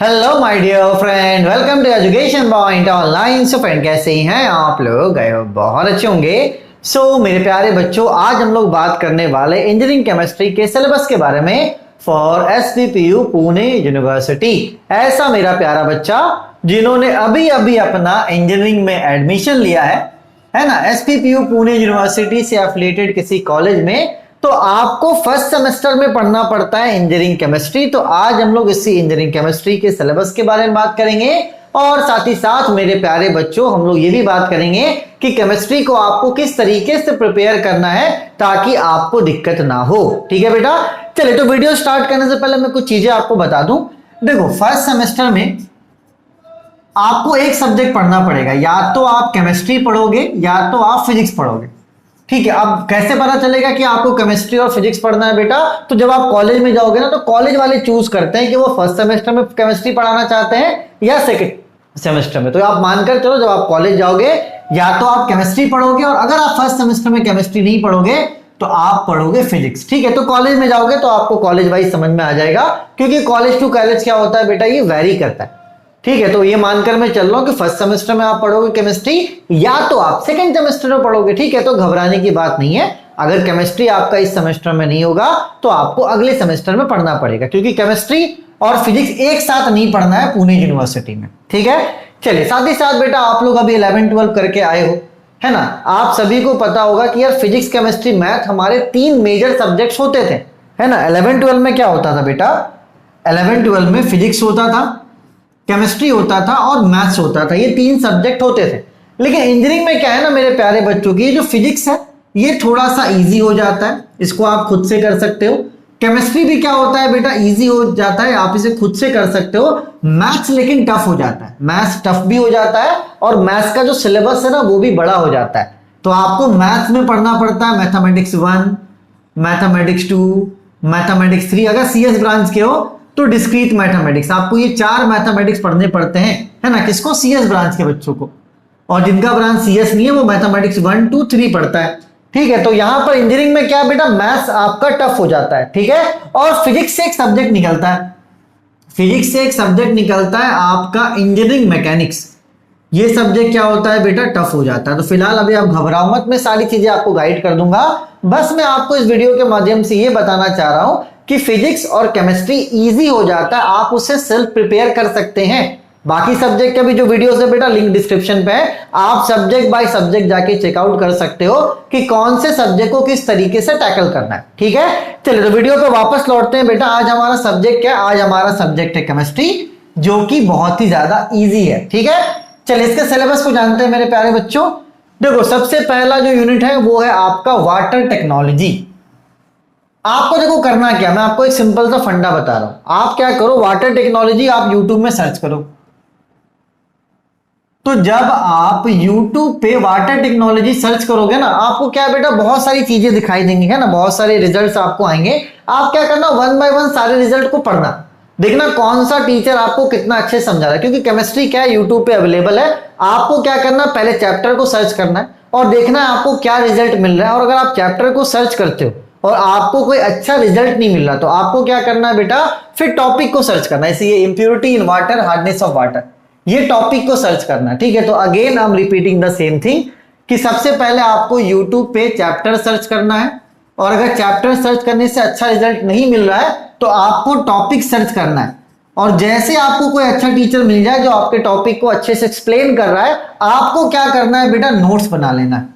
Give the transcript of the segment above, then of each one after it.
Hello my dear friend, welcome to education point online. So friend, कैसे हैं आप लोग? गए हो बहुत अच्छे होंगे। मेरे प्यारे बच्चों, आज हम लोग बात करने वाले इंजीनियरिंग केमिस्ट्री के सिलेबस के बारे में फॉर एसपीपीयू पुणे यूनिवर्सिटी। ऐसा मेरा प्यारा बच्चा जिन्होंने अभी अभी अपना इंजीनियरिंग में एडमिशन लिया है ना, एसपीपीयू पुणे यूनिवर्सिटी से एफिलिएटेड किसी कॉलेज में, तो आपको फर्स्ट सेमेस्टर में पढ़ना पड़ता है इंजीनियरिंग केमिस्ट्री। तो आज हम लोग इसी इंजीनियरिंग केमिस्ट्री के सिलेबस के बारे में बात करेंगे और साथ ही साथ मेरे प्यारे बच्चों हम लोग ये भी बात करेंगे कि केमिस्ट्री को आपको किस तरीके से प्रिपेयर करना है ताकि आपको दिक्कत ना हो। ठीक है बेटा, चलिए तो वीडियो स्टार्ट करने से पहले मैं कुछ चीजें आपको बता दूं। देखो, फर्स्ट सेमेस्टर में आपको एक सब्जेक्ट पढ़ना पड़ेगा, या तो आप केमिस्ट्री पढ़ोगे या तो आप फिजिक्स पढ़ोगे। ठीक है, अब कैसे पता चलेगा कि आपको केमिस्ट्री और फिजिक्स पढ़ना है बेटा? तो जब आप कॉलेज में जाओगे ना, तो कॉलेज वाले चूज करते हैं कि वो फर्स्ट सेमेस्टर में केमिस्ट्री पढ़ाना चाहते हैं या सेकंड सेमेस्टर में। तो आप मानकर चलो, जब आप कॉलेज जाओगे या तो आप केमिस्ट्री पढ़ोगे, और अगर आप फर्स्ट सेमेस्टर में केमिस्ट्री नहीं पढ़ोगे तो आप पढ़ोगे फिजिक्स। ठीक है, तो कॉलेज में जाओगे तो आपको कॉलेज वाइज समझ में आ जाएगा, क्योंकि कॉलेज टू कॉलेज क्या होता है बेटा, ये वेरी करता है। ठीक है, तो ये मानकर मैं चल रहा हूं कि फर्स्ट सेमेस्टर में आप पढ़ोगे केमिस्ट्री या तो आप सेकंड सेमेस्टर में पढ़ोगे। ठीक है, तो घबराने की बात नहीं है। अगर केमिस्ट्री आपका इस सेमेस्टर में नहीं होगा तो आपको अगले सेमेस्टर में पढ़ना पड़ेगा, क्योंकि केमिस्ट्री और फिजिक्स एक साथ नहीं पढ़ना है पुणे यूनिवर्सिटी में। ठीक है, चलिए साथ ही साथ बेटा आप लोग अभी 11-12 करके आए हो, है ना। आप सभी को पता होगा कि यार फिजिक्स केमिस्ट्री मैथ हमारे 3 मेजर सब्जेक्ट्स होते थे, है ना। 11-12 में क्या होता था बेटा? 11-12 में फिजिक्स होता था, केमिस्ट्री होता था और मैथ्स होता था। ये 3 सब्जेक्ट होते थे। लेकिन इंजीनियरिंग में क्या है ना मेरे प्यारे बच्चों की, ये जो फिजिक्स है ये थोड़ा सा इजी हो जाता है, इसको आप खुद से कर सकते हो। केमिस्ट्री भी क्या होता है बेटा, इजी हो जाता है, आप इसे खुद से कर सकते हो। मैथ्स लेकिन टफ हो जाता है, मैथ्स टफ भी हो जाता है, और मैथ्स का जो सिलेबस है ना वो भी बड़ा हो जाता है। तो आपको मैथ्स में पढ़ना पड़ता है मैथमेटिक्स 1, मैथमेटिक्स 2, मैथमेटिक्स 3। अगर CS ब्रांच के हो तो डिस्क्रीट मैथमेटिक्स, आपको ये 4 मैथमेटिक्स पढ़ने पड़ते हैं, है ना। किसको? CS ब्रांच के बच्चों को। और जिनका ब्रांच CS नहीं है वो मैथमेटिक्स 1, 2, 3 पढ़ता है। ठीक है, तो यहां पर इंजीनियरिंग में क्या बेटा, मैथ्स आपका टफ हो जाता है। ठीक है, और फिजिक्स से एक सब्जेक्ट निकलता है, फिजिक्स से एक सब्जेक्ट निकलता है आपका इंजीनियरिंग मैकेनिक्स। ये सब्जेक्ट क्या होता है बेटा, टफ हो जाता है। तो फिलहाल अभी आप घबराओ मत, मैं सारी चीजें आपको गाइड कर दूंगा। बस मैं आपको इस वीडियो के माध्यम से ये बताना चाह रहा हूं कि फिजिक्स और केमिस्ट्री इजी हो जाता है, आप उससे सेल्फ प्रिपेयर कर सकते हैं। बाकी सब्जेक्ट के भी जो वीडियोस है बेटा लिंक डिस्क्रिप्शन पे है, आप सब्जेक्ट बाय सब्जेक्ट जाके चेकआउट कर सकते हो कि कौन से सब्जेक्ट को किस तरीके से टैकल करना है। ठीक है, चलिए तो वीडियो पे वापस लौटते हैं बेटा। आज हमारा सब्जेक्ट क्या है? आज हमारा सब्जेक्ट है केमिस्ट्री, जो कि बहुत ही ज्यादा ईजी है। ठीक है, चलिए इसके सिलेबस को जानते हैं मेरे प्यारे बच्चों। देखो, सबसे पहला जो यूनिट है वो है आपका वाटर टेक्नोलॉजी। आपको देखो करना क्या, मैं आपको एक सिंपल सा फंडा बता रहा हूं। आप क्या करो, वाटर टेक्नोलॉजी आप यूट्यूब में सर्च करो। तो जब आप यूट्यूब पे वाटर टेक्नोलॉजी सर्च करोगे ना, आपको क्या बेटा बहुत सारी चीजें दिखाई देंगी, है ना, बहुत सारे रिजल्ट्स आपको आएंगे। आप क्या करना, 1 बाय 1 सारे रिजल्ट को पढ़ना, देखना कौन सा टीचर आपको कितना अच्छे समझा रहा है। क्योंकि केमिस्ट्री क्या है, यूट्यूब पे अवेलेबल है। आपको क्या करना, पहले चैप्टर को सर्च करना है और देखना है आपको क्या रिजल्ट मिल रहा है। और अगर आप चैप्टर को सर्च करते हो और आपको कोई अच्छा रिजल्ट नहीं मिल रहा, तो आपको क्या करना है बेटा, फिर टॉपिक को सर्च करना है। इसे impurity in water, hardness of water, ये टॉपिक को सर्च करना है। ठीक है, तो again I am repeating the same thing कि सबसे पहले आपको यूट्यूब पे चैप्टर सर्च करना है, और अगर चैप्टर सर्च करने से अच्छा रिजल्ट नहीं मिल रहा है तो आपको टॉपिक सर्च करना है। और जैसे आपको कोई अच्छा टीचर मिल जाए जो आपके टॉपिक को अच्छे से एक्सप्लेन कर रहा है, आपको क्या करना है बेटा, नोट्स बना लेना है।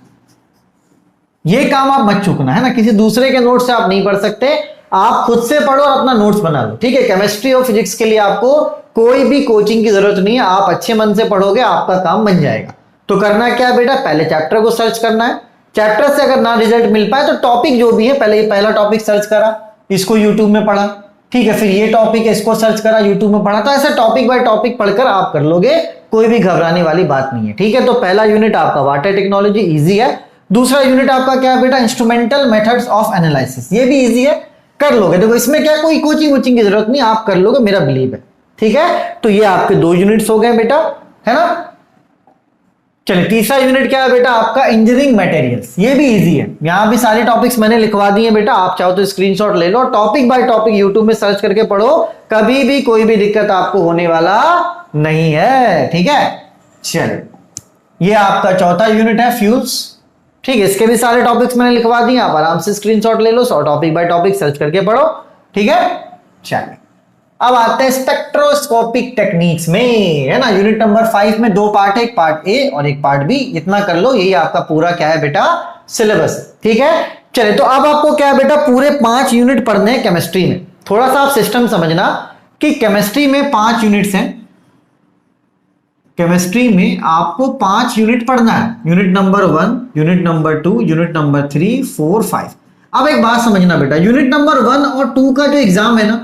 ये काम आप मत चूकना, है ना। किसी दूसरे के नोट्स से आप नहीं पढ़ सकते, आप खुद से पढ़ो और अपना नोट्स बना लो। ठीक है, केमिस्ट्री और फिजिक्स के लिए आपको कोई भी कोचिंग की जरूरत नहीं है, आप अच्छे मन से पढ़ोगे, आपका काम बन जाएगा। तो करना क्या है बेटा, पहले चैप्टर को सर्च करना है। चैप्टर से अगर ना रिजल्ट मिल पाए तो टॉपिक जो भी है, पहले ये पहला टॉपिक सर्च करा, इसको यूट्यूब में पढ़ा। ठीक है, फिर ये टॉपिक है, इसको सर्च करा, यूट्यूब में पढ़ा। तो ऐसे टॉपिक बाय टॉपिक पढ़कर आप कर लोगे, कोई भी घबराने वाली बात नहीं है। ठीक है, तो पहला यूनिट आपका वाटर टेक्नोलॉजी इजी है। दूसरा यूनिट आपका क्या है बेटा, इंस्ट्रूमेंटल मेथड्स ऑफ एनालिसिस, ये भी इजी है, कर लोगे। देखो इसमें क्या कोई कोचिंग की जरूरत नहीं, आप कर लोगे, मेरा बिलीव है। ठीक है, तो ये आपके 2 यूनिट्स हो गए बेटा, है ना। चलिए तीसरा यूनिट क्या है बेटा आपका, इंजीनियरिंग मटेरियल्स। ये भी इजी है, यहां भी सारे टॉपिक्स मैंने लिखवा दिए बेटा, आप चाहो तो स्क्रीनशॉट ले लो, टॉपिक बाय टॉपिक यूट्यूब में सर्च करके पढ़ो, कभी भी कोई भी दिक्कत आपको होने वाला नहीं है, ठीक है। चलिए ये आपका चौथा यूनिट है फ्यूल्स, ठीक है, इसके भी सारे टॉपिक्स मैंने लिखवा दिए, आप आराम से स्क्रीनशॉट ले लो, टॉपिक बाय टॉपिक सर्च करके पढ़ो, ठीक है। चलिए अब आते हैं स्पेक्ट्रोस्कोपिक टेक्निक्स में, है ना। यूनिट नंबर 5 में 2 पार्ट है, एक पार्ट ए और एक पार्ट बी, इतना कर लो, यही आपका पूरा क्या है बेटा सिलेबस, ठीक है। चलिए तो अब आपको क्या है बेटा पूरे 5 यूनिट पढ़ने हैं केमिस्ट्री में। थोड़ा सा आप सिस्टम समझना कि केमिस्ट्री में 5 यूनिट्स हैं, केमिस्ट्री में आपको 5 यूनिट पढ़ना है, unit number 1, unit number 2, unit number 3, 4, 5। अब एक बात समझना बेटा, यूनिट नंबर 1 और 2 का जो एग्जाम है ना,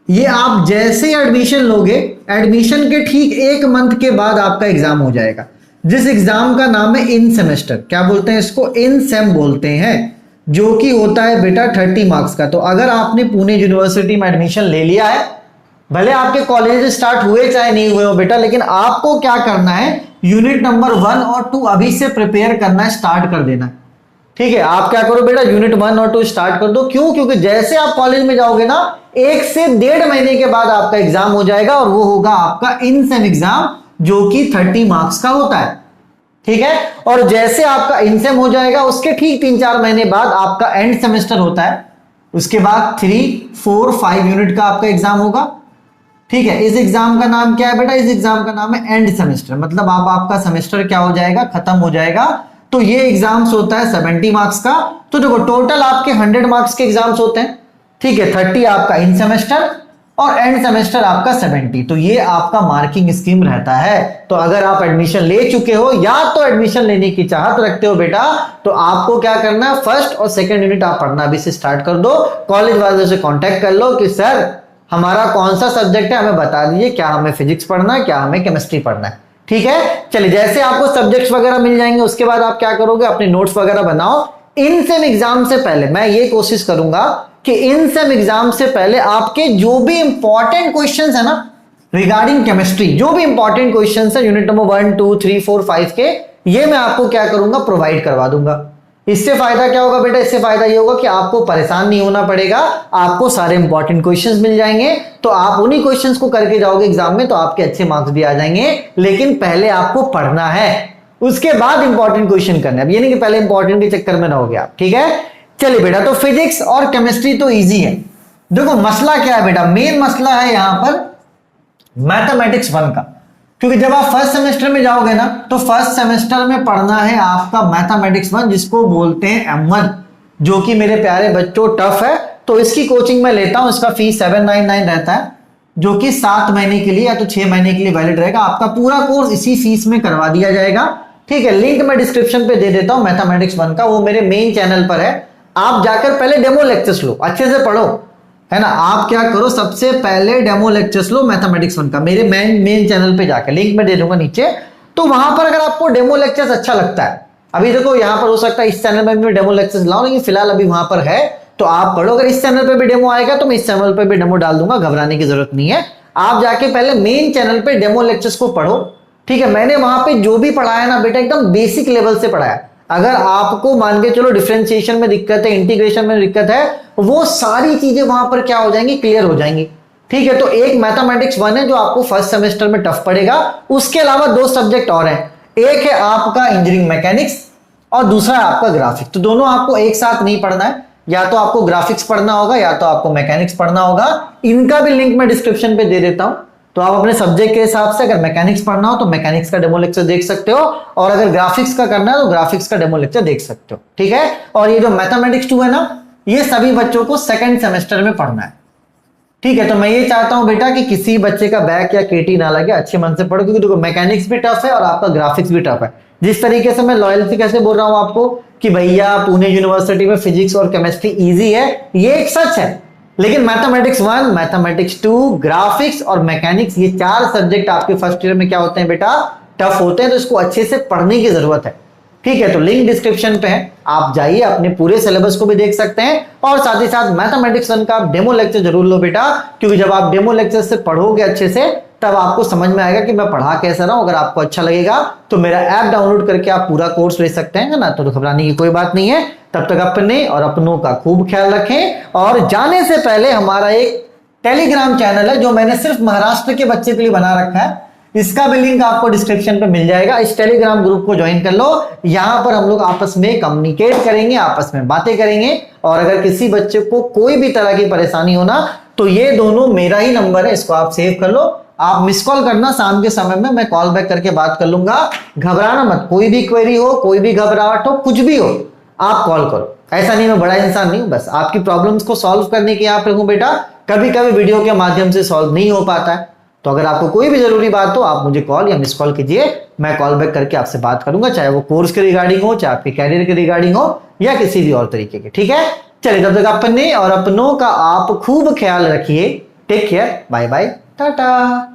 ये आप जैसे एडमिशन लोगे, एडमिशन के ठीक 1 मंथ के बाद आपका एग्जाम हो जाएगा, जिस एग्जाम का नाम है इन सेमेस्टर, क्या बोलते हैं इसको, इन सेम बोलते हैं, जो कि होता है बेटा 30 मार्क्स का। तो अगर आपने पुणे यूनिवर्सिटी में एडमिशन ले लिया है, भले आपके कॉलेज स्टार्ट हुए चाहे नहीं हुए हो बेटा, लेकिन आपको क्या करना है, यूनिट नंबर 1 और 2 अभी से प्रिपेयर करना है, स्टार्ट कर देना है, ठीक है। आप क्या करो बेटा, यूनिट 1 और 2 स्टार्ट कर दो, क्यों, क्योंकि जैसे आप कॉलेज में जाओगे ना, 1 से 1.5 महीने के बाद आपका एग्जाम हो जाएगा, और वो होगा आपका इन सेम एग्जाम, जो कि 30 मार्क्स का होता है, ठीक है। और जैसे आपका इन सेम हो जाएगा, उसके ठीक 3-4 महीने बाद आपका एंड सेमेस्टर होता है, उसके बाद 3, 4, 5 यूनिट का आपका एग्जाम होगा, ठीक है। इस एग्जाम का नाम क्या है बेटा, इस एग्जाम का नाम है एंड सेमेस्टर, मतलब आप आपका सेमेस्टर क्या हो जाएगा, खत्म हो जाएगा। तो ये एग्जाम्स होता है 70 मार्क्स का। तो देखो टोटल आपके 100 मार्क्स के एग्जाम्स होते हैं, ठीक है। 30 आपका इन सेमेस्टर और एंड सेमेस्टर आपका 70। तो ये आपका मार्किंग स्कीम रहता है। तो अगर आप एडमिशन ले चुके हो या तो एडमिशन लेने की चाहत रखते हो बेटा, तो आपको क्या करना है, फर्स्ट और सेकंड यूनिट आप पढ़ना भी से स्टार्ट कर दो, कॉलेज वालों से कांटेक्ट कर लो कि सर हमारा कौन सा सब्जेक्ट है, हमें बता दीजिए, क्या हमें फिजिक्स पढ़ना है, क्या हमें केमिस्ट्री पढ़ना है, ठीक है। चलिए जैसे आपको सब्जेक्ट्स वगैरह मिल जाएंगे, उसके बाद आप क्या करोगे, अपने नोट्स वगैरह बनाओ। इन सेम एग्जाम से पहले मैं ये कोशिश करूंगा कि इन सेम एग्जाम से पहले आपके जो भी इंपॉर्टेंट क्वेश्चंस है ना रिगार्डिंग केमिस्ट्री, जो भी इंपॉर्टेंट क्वेश्चंस है यूनिट नंबर 1, 2, 3, 4, 5 के, ये मैं आपको क्या करूंगा, प्रोवाइड करवा दूंगा। इससे फायदा क्या होगा बेटा, इससे फायदा ये होगा कि आपको परेशान नहीं होना पड़ेगा, आपको सारे इंपॉर्टेंट क्वेश्चंस मिल जाएंगे, तो आप उन्हीं क्वेश्चंस को करके जाओगे एग्जाम में, तो आपके अच्छे मार्क्स भी आ जाएंगे। लेकिन पहले आपको पढ़ना है, उसके बाद इंपॉर्टेंट क्वेश्चन करना है, ये नहीं कि पहले इंपॉर्टेंट के चक्कर में ना हो गया, ठीक है। चलिए बेटा, तो फिजिक्स और केमिस्ट्री तो इजी है। देखो मसला क्या है बेटा, मेन मसला है यहां पर मैथमेटिक्स 1 का, क्योंकि जब आप फर्स्ट सेमेस्टर में जाओगे ना, तो फर्स्ट सेमेस्टर में पढ़ना है आपका मैथमेटिक्स 1, जिसको बोलते हैं M1, जो कि मेरे प्यारे बच्चों टफ है। तो इसकी कोचिंग मैं लेता हूं, इसका फीस 799 रहता है, जो कि 7 महीने के लिए या तो 6 महीने के लिए वैलिड रहेगा। आपका पूरा कोर्स इसी फीस में करवा दिया जाएगा, ठीक है। लिंक मैं डिस्क्रिप्शन पे दे देता हूं मैथमेटिक्स 1 का, वो मेरे मेन चैनल पर है। आप जाकर पहले डेमो लेक्चर्स लो, अच्छे से पढ़ो, है ना। आप क्या करो, सबसे पहले डेमो लेक्चर्स लो मैथमेटिक्स 1 का, मेरे मेन चैनल पे जाकर, लिंक मैं दे दूंगा नीचे। तो वहां पर अगर आपको डेमो लेक्चर्स अच्छा लगता है, अभी देखो यहां पर हो सकता है इस चैनल में भी डेमो लेक्चर्स लाऊं, लेकिन फिलहाल अभी वहां पर है, तो आप पढ़ो। अगर इस चैनल पे भी डेमो आएगा तो मैं इस चैनल पे भी डेमो डाल दूंगा, घबराने की जरूरत नहीं है। आप जाके पहले मेन चैनल पे डेमो लेक्चर्स को पढ़ो, ठीक है। मैंने वहां पे जो भी पढ़ाया ना बेटा, एकदम बेसिक लेवल से पढ़ाया। अगर आपको मान के चलो डिफरेंशिएशन में दिक्कत है, इंटीग्रेशन में दिक्कत है, वो सारी चीजें वहां पर क्या हो जाएंगी, क्लियर हो जाएंगी, ठीक है। तो एक मैथमेटिक्स 1 है जो आपको फर्स्ट सेमेस्टर में टफ पड़ेगा। उसके अलावा 2 सब्जेक्ट और हैं, एक है आपका इंजीनियरिंग मैकेनिक्स और दूसरा है आपका ग्राफिक्स। तो दोनों आपको एक साथ नहीं पढ़ना है, या तो आपको ग्राफिक्स पढ़ना होगा या तो आपको मैकेनिक्स पढ़ना होगा। इनका भी लिंक मैं डिस्क्रिप्शन पे दे देता हूं, तो आप अपने सब्जेक्ट के हिसाब से अगर मैकेनिक्स पढ़ना हो तो मैकेनिक्स का डेमो लेक्चर देख सकते हो, और अगर ग्राफिक्स का करना है तो ग्राफिक्स का डेमो लेक्चर देख सकते हो, ठीक है। और ये जो मैथमेटिक्स 2 है ना, ये सभी बच्चों को सेकंड सेमेस्टर में पढ़ना है, ठीक है। तो मैं ये चाहता हूं बेटा कि किसी बच्चे का बैक या केटी ना लगे, अच्छे मन से पढ़ो, क्योंकि देखो मैकेनिक्स भी टफ है और आपका ग्राफिक्स भी टफ है। जिस तरीके से मैं लॉयल्टी कैसे बोल रहा हूं आपको कि भैया पुणे यूनिवर्सिटी में फिजिक्स और केमिस्ट्री इजी है, ये एक सच है, लेकिन मैथमेटिक्स 1, मैथमेटिक्स 2, ग्राफिक्स और मैकेनिक्स, ये 4 सब्जेक्ट आपके फर्स्ट ईयर में क्या होते हैं बेटा, टफ होते हैं। तो इसको अच्छे से पढ़ने की जरूरत है, ठीक है। तो लिंक डिस्क्रिप्शन पे है, आप जाइए, अपने पूरे सिलेबस को भी देख सकते हैं, और साथ ही साथ मैथमेटिक्स 1 का डेमो लेक्चर जरूर लो बेटा, क्योंकि जब आप डेमो लेक्चर से पढ़ोगे अच्छे से, तब आपको समझ में आएगा कि मैं पढ़ा कैसा रहा हूं। अगर आपको अच्छा लगेगा तो मेरा ऐप डाउनलोड करके आप पूरा कोर्स ले सकते हैं, है ना। तो घबराने की कोई बात नहीं है। तब तक अपने और अपनों का खूब ख्याल रखें। और जाने से पहले हमारा एक टेलीग्राम चैनल है जो मैंने सिर्फ महाराष्ट्र के बच्चे के लिए बना रखा है, इसका भी लिंक आपको डिस्क्रिप्शन पे मिल जाएगा। इस टेलीग्राम ग्रुप को ज्वाइन कर लो। यहां पर हम लोग आपस में कम्युनिकेट करेंगे, आपस में बातें करेंगे। और अगर किसी बच्चे को कोई भी तरह की परेशानी हो ना, तो ये दोनों मेरा ही नंबर है, इसको आप सेव कर लो। आप मिस कॉल करना शाम के समय में, मैं कॉल बैक करके बात कर लूंगा। घबराना मत, कोई भी क्वेरी हो, कोई भी घबराहट हो, कुछ भी हो, आप कॉल करो। ऐसा नहीं मैं बड़ा इंसान नहीं हूं, बस आपकी प्रॉब्लम्स को सॉल्व करने के यहाँ पे हूं बेटा। कभी कभी वीडियो के माध्यम से सॉल्व नहीं हो पाता है, तो अगर आपको कोई भी जरूरी बात हो आप मुझे कॉल या मिस कॉल कीजिए, मैं कॉल बैक करके आपसे बात करूंगा, चाहे वो कोर्स के रिगार्डिंग हो, चाहे आपके कैरियर के रिगार्डिंग हो, या किसी भी और तरीके के। ठीक है, चलिए तब तक अपने और अपनों का आप खूब ख्याल रखिए। Take care, bye bye, Tata.